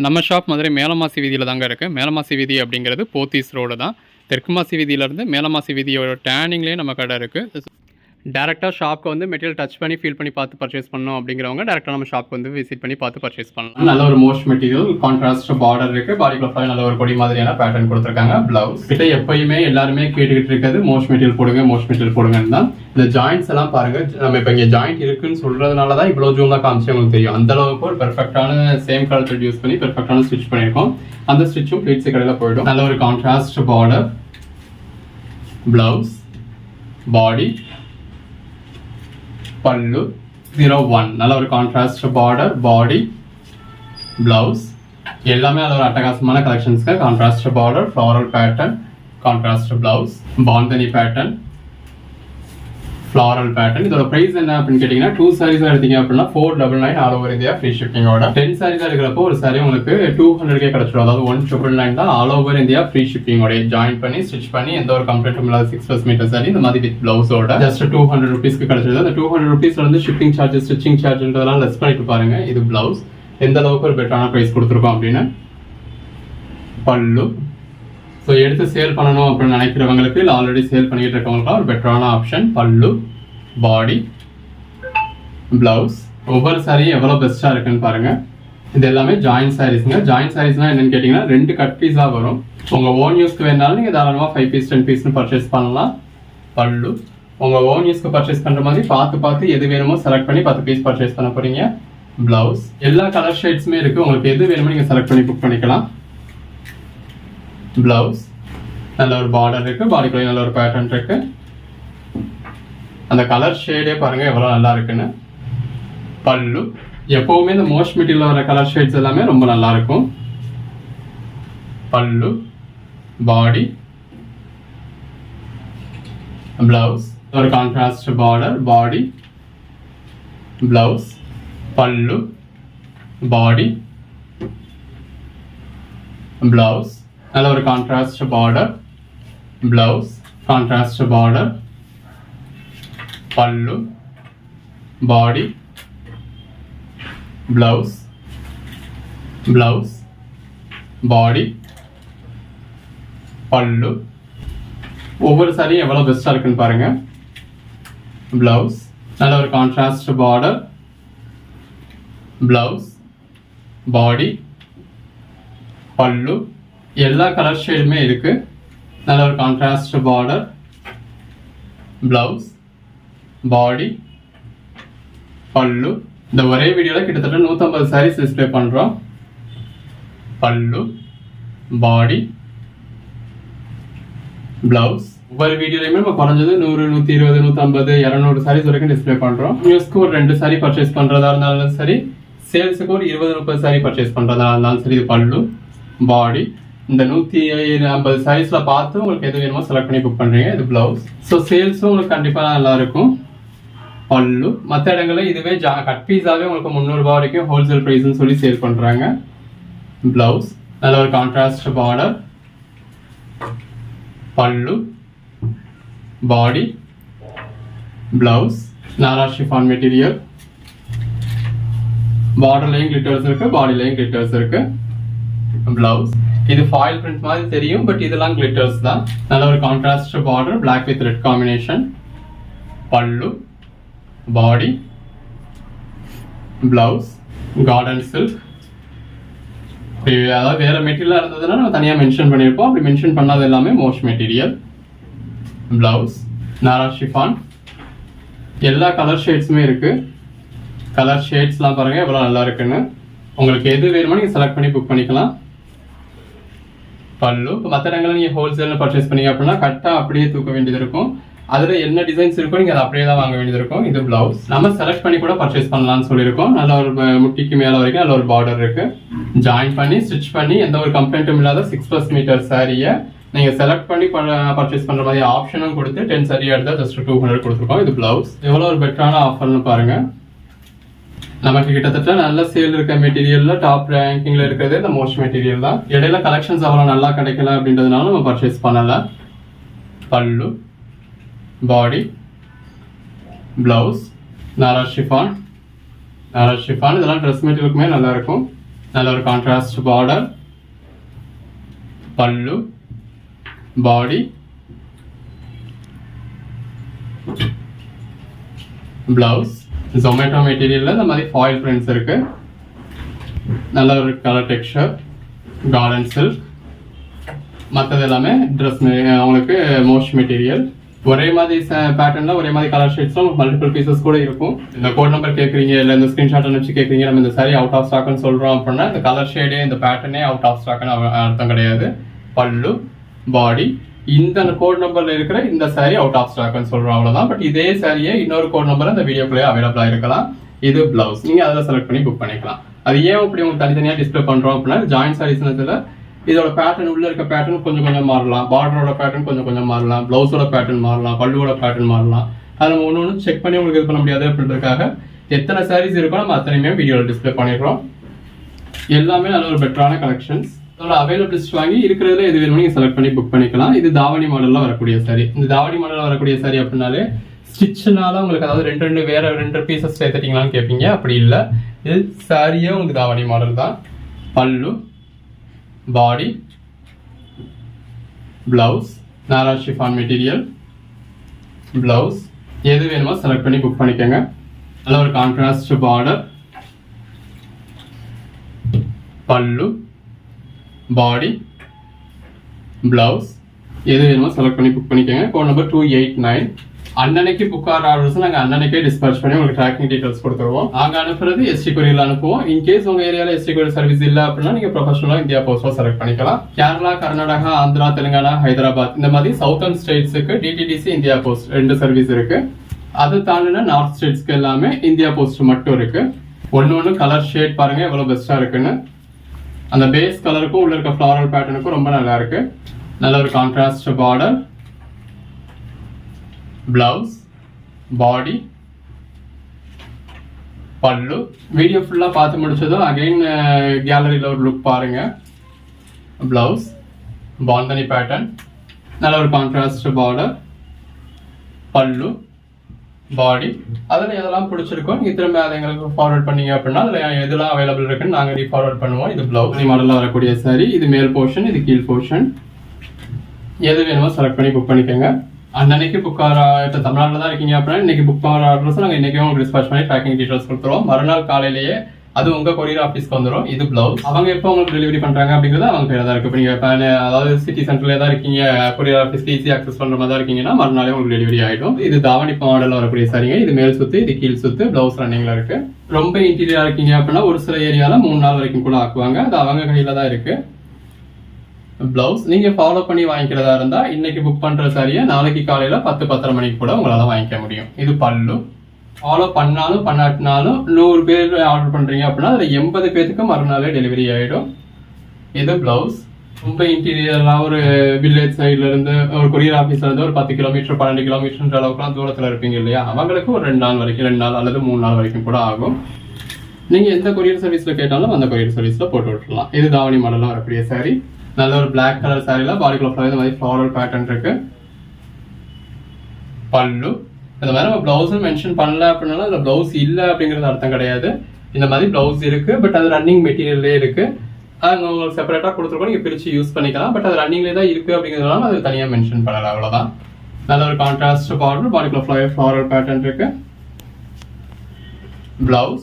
நம்ம ஷாப் மதுரை மேலமாசி வீதியில் தாங்க இருக்குது. மேலமாசி வீதி அப்படிங்கிறது போத்தீஸ் ரோடு தான். தெற்கு மாசி வீதியிலேருந்து மேலமாசி வீதியோட டேர்னிங்லேயே நம்ம கடை இருக்குது. டேரெக்டாக ஷாப்க்கு வந்து மெட்டீரியல் டச் பண்ணி ஃபீல் பண்ணி பார்த்து பர்ச்சேஸ் பண்ணணும் அப்படிங்கிறவங்க டேரெக்டாக நம்ம ஷாப்க்கு வந்து விசிட் பண்ணி பார்த்து பர்ச்சேஸ் பண்ணலாம். நல்ல ஒரு மோஸ்ட் மெட்டீரியல் கான்ட்ராஸ்ட் பார்டர் இருக்குது. பாடிக்குள்ள ஃபுல்லாக நல்ல ஒரு கொடி மாதிரியான பேட்டர்ன் கொடுத்துருக்காங்க. ப்ளவுஸ் கிட்ட எப்பயுமே எல்லாருமே கேட்டுக்கிட்டு இருக்கிறது மோஸ்ட் மெட்டீரியல் போடுங்கன்னு தான். இந்த ஜாயிண்ட்ஸ் எல்லாம் பாருங்க, நம்ம இப்போ இங்கே ஜாயிண்ட் இருக்குன்னு சொல்றதுனால தான் இவ்வளோ ஜூம்ல காமிச்சு உங்களுக்கு தெரியும். அந்த அளவுக்கு ஒரு பெர்ஃபெக்டான சேம் கலர் த்ரெட் யூஸ் பண்ணி பெர்ஃபெக்டான ஸ்டிச் பண்ணியிருக்கோம். அந்த ஸ்டிச்சும் ப்ளீட்ஸ் கடையில் போயிடும். நல்ல ஒரு கான்ட்ராஸ்ட் பார்டர், பிளவுஸ், பாடி, பல்லு 01. நல்ல ஒரு கான்ட்ராஸ்ட் பார்டர், பாடி, பிளவுஸ் எல்லாமே நல்ல ஒரு அட்டகாசமான கலெக்ஷன்ஸ்க்கு. Contrast border, floral pattern, contrast blouse, Bandhani pattern, floral pattern. இதோட பிரைஸ் என்ன அப்படின்னு கேட்டீங்கன்னா 2 சாரீஸ் எடுத்தீங்க அப்படின்னா 499 ஆல் ஓவர் இந்தியா ஃப்ரீ ஷிப்பிங்கோட. 10 சாரீஸ் எடுக்கிறப்போ ஒரு சாரி உங்களுக்கு 200 கிடைச்சிடும். அதாவது 1999 தான் ஆல் ஓவர் இந்தியா ஃப்ரீ ஷிப்பிங்கோட. ஜாயின் பண்ணி ஸ்டிச் பண்ணி எந்த ஒரு கம்ப்ளைண்ட்டும் இல்லாத 6+ மீட்டர் சாரி இந்த மாதிரி வித் பிளவுஸோட ஜஸ்ட் 200 ருபீஸ்க்கு கிடைச்சிருது. அந்த 200 ருபீஸ்ல வந்து ஷிப்பிங் சார்ஜஸ், ஸ்டிச்சிங் சார்ஜ்ன்றதெல்லாம் லெஸ் பண்ணிட்டு பாருங்க. இது பிளவுஸ் எந்த அளவுக்கு ஒரு பெட்டரான பிரைஸ் கொடுத்துருக்கோம் அப்படின்னு. பல்லு ஸோ எடுத்து சேல் பண்ணணும் அப்படின்னு நினைக்கிறவங்களுக்கு, இல்லை ஆல்ரெடி சேல் பண்ணிட்டு இருக்கவங்களுக்கு ஒரு பெட்டரான ஆப்ஷன். பல்லு, பாடி, பிளவுஸ் ஒவ்வொரு சாரியும் எவ்வளோ பெஸ்ட்டாக இருக்குன்னு பாருங்க. இது எல்லாமே ஜாயின்ட் சாரீஸ்ங்க. ஜாயின்ட் சாரீஸ்னா என்னன்னு கேட்டிங்கன்னா 2 கட் பீஸாக வரும். உங்கள் ஓன் யூஸ்க்கு வேணாலும் நீங்கள் தாராளமாக 5 பீஸ் 10 பீஸ்னு பர்ச்சேஸ் பண்ணலாம். பல்லு உங்கள் ஓன் யூஸ்க்கு பர்ச்சேஸ் பண்ணுற மாதிரி பார்த்து எது வேணுமோ செலக்ட் பண்ணி 10 பீஸ் பர்ச்சேஸ் பண்ண போகிறீங்க. பிளவுஸ் எல்லா கலர் ஷேட்ஸுமே இருக்குது. உங்களுக்கு எது வேணுமோ நீங்கள் செலக்ட் பண்ணி புக் பண்ணிக்கலாம். பிளவுஸ் நல்ல ஒரு பார்டர் இருக்கு, பாடிக்குள்ளே நல்ல ஒரு பேட்டர்ன் இருக்கு. அந்த கலர் ஷேடே பாருங்க எவ்வளவு நல்லா இருக்குன்னு. பல்லு எப்பவுமே இந்த மோஸ்ட் மெட்டீரியல் வர கலர் ஷேட்ஸ் எல்லாமே ரொம்ப நல்லா இருக்கும். பல்லு, பாடி, பிளவுஸ் ஒரு கான்ட்ராஸ்ட் பார்டர், பாடி, பிளவுஸ், பல்லு, பாடி, பிளவுஸ் நல்ல ஒரு contrast border, blouse, contrast border, pallu, body, blouse, blouse, பாடி, பல்லு ஒவ்வொரு சாரியும் எவ்வளவு பெஸ்டா இருக்குன்னு பாருங்க. பிளவுஸ் நல்ல ஒரு கான்ட்ராஸ்ட் பார்டர், பிளவுஸ், பாடி, பல்லு எல்லா கலர் ஷேடுமே இருக்கு. நல்ல ஒரு கான்ட்ராஸ்ட் பார்டர், பிளவுஸ், பாடி, பல்லு. இந்த ஒரே வீடியோல கிட்டத்தட்ட 150 சாரீஸ் டிஸ்ப்ளே பண்றோம். பல்லு, பாடி, பிளவுஸ் ஒவ்வொரு வீடியோலையுமே நம்ம குறைஞ்சது 100, 120, 150, 200 சாரீஸ் வரைக்கும் டிஸ்ப்ளே பண்றோம். நியூஸ்க்கு ஒரு 2 சாரி பர்ச்சேஸ் பண்றதா இருந்தாலும் சரி, சேல்ஸுக்கு ஒரு 20, 30 சாரி பர்ச்சேஸ் பண்றதா இருந்தாலும் சரி. இது பல்லு, பாடி இந்த 150 சாரீஸ்ல பார்த்து உங்களுக்கு எது வேணுமோ செலக்ட் பண்ணி புக் பண்றீங்க. இது பிளவுஸ். ஸோ சேல்ஸும் உங்களுக்கு கண்டிப்பா நல்லா இருக்கும். பல்லு மற்ற இடங்கள்ல இதுவே கட் பீஸாவே உங்களுக்கு 300 ரூபாய் வரைக்கும் ஹோல்சேல் பிரைஸ்னு சொல்லி சேல் பண்றாங்க. பிளவுஸ் நல்ல ஒரு contrast border, pallu, body, blouse நாரா ஷிஃபான் மெட்டீரியல். பார்டர்லயும் கிளிட்டர்ஸ் இருக்கு, பாடிலையும் கிளிட்டர்ஸ் இருக்கு. பிளவுஸ் இது ஃபாயில் பிரிண்ட் மாதிரி தெரியும், பட் இதெல்லாம் கிளிட்டர்ஸ் தான். நல்ல ஒரு contrast border, black with red combination. Pallu, body, blouse, garden silk. அதாவது வேற மெட்டீரியலா இருந்ததுன்னா நம்ம தனியா மென்ஷன் பண்ணியிருப்போம். அப்படி மென்ஷன் பண்ணாத எல்லாமே மோஸ்ட் மெட்டீரியல். பிளவுஸ் நாரா ஷிஃபான் எல்லா கலர் ஷேட்ஸுமே இருக்கு. கலர் ஷேட்ஸ்லாம் பாருங்க எவ்வளவு நல்லா இருக்குன்னு. உங்களுக்கு எது வேணுமோ நீங்க செலக்ட் பண்ணி புக் பண்ணிக்கலாம். பல்லு மற்ற இடங்களில் நீங்க ஹோல்சேல் பர்ச்சேஸ் பண்ணீங்க அப்படின்னா கட்டா அப்படியே தூக்க வேண்டியது இருக்கும். அதுல என்ன டிசைன்ஸ் இருக்கோ நீங்க அதை அப்படியே தான் வாங்க வேண்டியது இருக்கும். இது பிளவுஸ் நம்ம செலக்ட் பண்ணி கூட பர்ச்சேஸ் பண்ணலாம்னு சொல்லியிருக்கோம். நல்ல ஒரு முட்டிக்கு மேல வரைக்கும் நல்ல ஒரு பார்டர் இருக்கு. ஜாயின் பண்ணி ஸ்டிச் பண்ணி எந்த ஒரு கம்ப்ளைண்ட்டும் இல்லாத 6+ மீட்டர் சாரியை நீங்க செலக்ட் பண்ணி பர்ச்சேஸ் பண்ற மாதிரி ஆப்ஷனும் கொடுத்து 10 சாரி எடுத்தா ஜஸ்ட் 200 கொடுத்துருக்கோம். இது பிளவுஸ் எவ்வளவு ஒரு பெட்டரான ஆஃபர்னு பாருங்க. நமக்கு கிட்டத்தட்ட நல்ல சேல் இருக்க மெட்டீரியல்ல டாப் ரேங்கிங்ல இருக்கிறது இந்த மோஸ்ட் மெட்டீரியல் தான். இடையில கலெக்ஷன்ஸ் அவ்வளவு நல்லா கிடைக்கல அப்படின்றதுனால நம்ம பர்ச்சேஸ் பண்ணல. பல்லு, பாடி, பிளவுஸ் நாரா ஷிஃபான். நாரா ஷிஃபான் இதெல்லாம் ட்ரெஸ் மெட்டீரியலுக்குமே நல்லா இருக்கும். நல்ல ஒரு contrast border, pallu, body, blouse. Zomato மெட்டீரியல்ல இந்த மாதிரி ஃபாயில் பிரிண்ட்ஸ் இருக்கு. நல்ல ஒரு கலர் டெக்ஸ்சர், கார்டன் சில்க். மற்றது எல்லாமே ட்ரெஸ் அவங்களுக்கு மோஸ்ட் மெட்டீரியல். ஒரே மாதிரி பேட்டர்ன்ல ஒரே மாதிரி கலர் ஷேட்ஸ்ல உங்களுக்கு மல்டிபிள் பீசஸ் கூட இருக்கும். இந்த கோட் நம்பர் கேட்குறீங்க இல்லை இந்த ஸ்கிரீன்ஷாட் அனுப்பிச்சு கேட்குறீங்க, நம்ம இந்த சாரி அவுட் ஆஃப் ஸ்டாக்னு சொல்றோம் அப்படின்னா இந்த கலர் ஷேடே இந்த பேட்டர்னே அவுட் ஆஃப் ஸ்டாக்னு அர்த்தம் கிடையாது. பல்லு, பாடி, இந்த கோட் நம்பர்ல இருக்கிற இந்த சாரி அவுட் ஆஃப் ஸ்டாக்னு சொல்றோம், அவ்வளவுதான். பட் இதே சாரியே இன்னொரு கோட் நம்பர் இந்த வீடியோக்குள்ளே அவைலபிளா இருக்கலாம். இது பிளவுஸ், நீங்க அதில் செலக்ட் பண்ணி புக் பண்ணிக்கலாம். அது ஏன் அப்படி உங்களுக்கு தனித்தனியாக டிஸ்பிளே பண்றோம் அப்படின்னா ஜாயின்ட் சாரீஸ்ல இதோட பேட்டர்ன் உள்ள இருக்க பேட்டர்ன் கொஞ்சம் கொஞ்சம் மாறலாம், பார்டரோட பேட்டர்ன் கொஞ்சம் கொஞ்சம் மாறலாம், பிளவுஸோட பேட்டர்ன் மாறலாம், பல்லுவோட பேட்டர்ன் மாறலாம். அதை நம்ம ஒன்று செக் பண்ணி உங்களுக்கு இது பண்ண முடியாது அப்படின்றதுக்காக எத்தனை சாரீஸ் இருக்கோ நம்ம அத்தனையுமே வீடியோவில் டிஸ்பிளே பண்ணிடுறோம். எல்லாமே நல்ல ஒரு பெட்டரான கலெக்ஷன்ஸ். அதோட அவைலபிள் லிஸ்ட் வாங்கி இருக்கிறதுல எது வேணுமோ நீங்கள் செலக்ட் பண்ணி புக் பண்ணிக்கலாம். இது தாவணி மாடலில் வரக்கூடிய சாரி. இந்த தாவணி மாடலில் வரக்கூடிய சாரி அப்படின்னாலே ஸ்டிச்னால உங்களுக்கு அதாவது ரெண்டு பீசஸ் சேர்த்துட்டீங்களான்னு கேட்பீங்க. அப்படி இல்லை, இது சாரியே உங்களுக்கு தாவணி மாடல் தான். பல்லு, பாடி, பிளவுஸ், நாரா ஷிஃபான் மெட்டீரியல், பிளவுஸ். எது வேணுமோ செலக்ட் பண்ணி புக் பண்ணிக்கோங்க. நல்ல ஒரு contrast border, pallu, body, blouse. எது வேணுமோ செலக்ட் பண்ணி புக் பண்ணிக்கோங்க. Code number 289. அன்னன்னைக்கு புக் ஆகிற ஆர்டர்ஸ் நாங்கள் அன்னன்னைக்கே டிஸ்பேச் பண்ணி உங்களுக்கு ட்ராக்கிங் டீடைல்ஸ் கொடுத்துருவோம். நாங்கள் அனுப்புறது எஸ்டி கொரியரில் அனுப்புவோம். இன்கேஸ் உங்கள் ஏரியாவில் எஸ்டி கொரியர் சர்வீஸ் இல்லை அப்படின்னா நீங்கள் ப்ரொஃபஷனலாக இந்தியா போஸ்ட்டில் செலக்ட் பண்ணிக்கலாம். கேரளா, கர்நாடகா, ஆந்திரா, தெலுங்கானா, ஹைதராபாத் இந்த மாதிரி சவுத்தர்ன் ஸ்டேட்ஸுக்கு டிடிடிசி, இந்தியா போஸ்ட் 2 சர்வீஸ் இருக்கு. அது தாண்டின நார்த் ஸ்டேட்ஸ்க்கு எல்லாமே இந்தியா போஸ்ட் மட்டும் இருக்கு. ஒன்று கலர் ஷேட் பாருங்க எவ்வளோ பெஸ்ட்டாக இருக்குன்னு. அந்த பேஸ் கலருக்கும் உள்ள இருக்க ஃப்ளாரல் பேட்டர்னுக்கும் ரொம்ப நல்லா இருக்கு. நல்ல ஒரு கான்ட்ராஸ்ட் பார்டர், பிளவுஸ், பாடி, பல்லு. வீடியோ ஃபுல்லா பார்த்து முடிச்சதும் அகைன் கேலரியில ஒரு லுக் பாருங்க. பிளவுஸ், பாந்தனி பேட்டர்ன், நல்ல ஒரு கான்ட்ராஸ்ட் பார்டர், பல்லு, பாடி. அதில் எதெல்லாம் பிடிச்சிருக்கோ நீங்கள் திரும்ப அதை எங்களுக்கு ஃபார்வர்ட் பண்ணீங்க அப்படின்னா அதில் எதெல்லாம் அவைலபிள் இருக்குன்னு நாங்கள் ரீஃபார்வர்ட் பண்ணுவோம். இது பிளவுஸ் மாடலில் வரக்கூடிய சாரி. இது மேல் போர்ஷன், இது கீழ் போர்ஷன். எது வேணுமோ செலக்ட் பண்ணி புக் பண்ணிக்கோங்க. அன்னைக்கு புக் ஆகிற இப்போ தமிழ்நாட்டில் தான் இருக்கீங்க அப்படின்னா இன்னைக்கு புக் ஆகிற ஆர்டர்ஸ் நாங்கள் இன்னைக்கே உங்களுக்கு டிஸ்பேச் பண்ணி ட்ராக்கிங் டீடைல்ஸ் கொடுத்துருவோம். மறுநாள் காலையிலேயே அது உங்கள் கொரியர் ஆஃபீஸ்க்கு வந்துடும். இது பிளவுஸ். அவங்க எப்போ உங்களுக்கு டெலிவரி பண்ணுறாங்க அப்படிங்கிறது அவங்க பேர் தான் இருக்குது. இப்போ நீங்கள் அதாவது சிட்டி சென்டர்லேயே தான் இருக்கீங்க, கொரியர் ஆஃபீஸ்க்கு ஈஸி ஆக்சஸ் பண்ணுற மாதிரி தான் இருக்கீங்கன்னா மறுநாளே உங்களுக்கு டெலிவரி ஆகிடும். இது தாவணி மாடலில் வரக்கூடிய சாரிங்க. இது மேல் சுத்து, இது கீழ் சுத்து, பிளவுஸ் ரன்னிங்கில் இருக்கு. ரொம்ப இன்டீரியராக இருக்கீங்க அப்படின்னா ஒரு சில ஏரியாவில் 3 நாள் வரைக்கும் கூட ஆக்குவாங்க. அது அவங்க கையில் தான் இருக்கு. பிளவுஸ் நீங்க ஃபாலோ பண்ணி வாங்கிக்கிறதா இருந்தா இன்னைக்கு புக் பண்ற சாரியை நாளைக்கு காலையில 10-10:30 மணிக்கு கூட உங்களால வாங்கிக்க முடியும். இது பல்லு. ஃபாலோ பண்ணாலும் பண்ணாட்டினாலும் 100 பேர் ஆர்டர் பண்றீங்க அப்படின்னா அதுல 80 பேருக்கு மறுநாளே டெலிவரி ஆயிடும். இது பிளவுஸ். ரொம்ப இன்டீரியரா ஒரு வில்லேஜ் சைட்ல இருந்து ஒரு கொரியர் ஆஃபீஸ்ல இருந்து ஒரு 10 கிலோமீட்டர் 12 கிலோமீட்டர் அளவுக்குலாம் தூரத்துல இருப்பீங்க இல்லையா, அவங்களுக்கு ஒரு 2 நாள் வரைக்கும் 2 நாள் அல்லது 3 நாள் வரைக்கும் கூட ஆகும். நீங்க எந்த கொரியர் சர்வீஸ்ல கேட்டாலும் அந்த கொரியர் சர்வீஸ்ல போட்டு விட்டுலாம். இது தாவணி மாடல்ல வரக்கூடிய சாரி. நல்ல ஒரு பிளாக் கலர் சாரில பாடிக்குள்ள இந்த மாதிரி ஃப்ளாரல் பேட்டர்ன் இருக்கு. பல்லு. இந்த மாதிரி நம்ம பிளவுஸ் மென்ஷன் பண்ணல அப்படின்னாலும் அந்த பிளவுஸ் இல்லை அப்படிங்கிறது அர்த்தம் கிடையாது. இந்த மாதிரி பிளவுஸ் இருக்கு, பட் அது ரன்னிங் மெட்டீரியல்லே இருக்கு. அது உங்களுக்கு செப்பரேட்டா கொடுத்துருக்கோம், நீங்க பிரிச்சு யூஸ் பண்ணிக்கலாம். பட் அது ரன்னிங்லேயே தான் இருக்கு அப்படிங்கிறதுனால அது தனியாக மென்ஷன் பண்ணல, அவ்வளவுதான். நல்ல ஒரு கான்ட்ராஸ்ட் பார்டர், பாடிக்குள்ள ஃப்ளாரல் பேட்டர்ன் இருக்கு. பிளவுஸ்.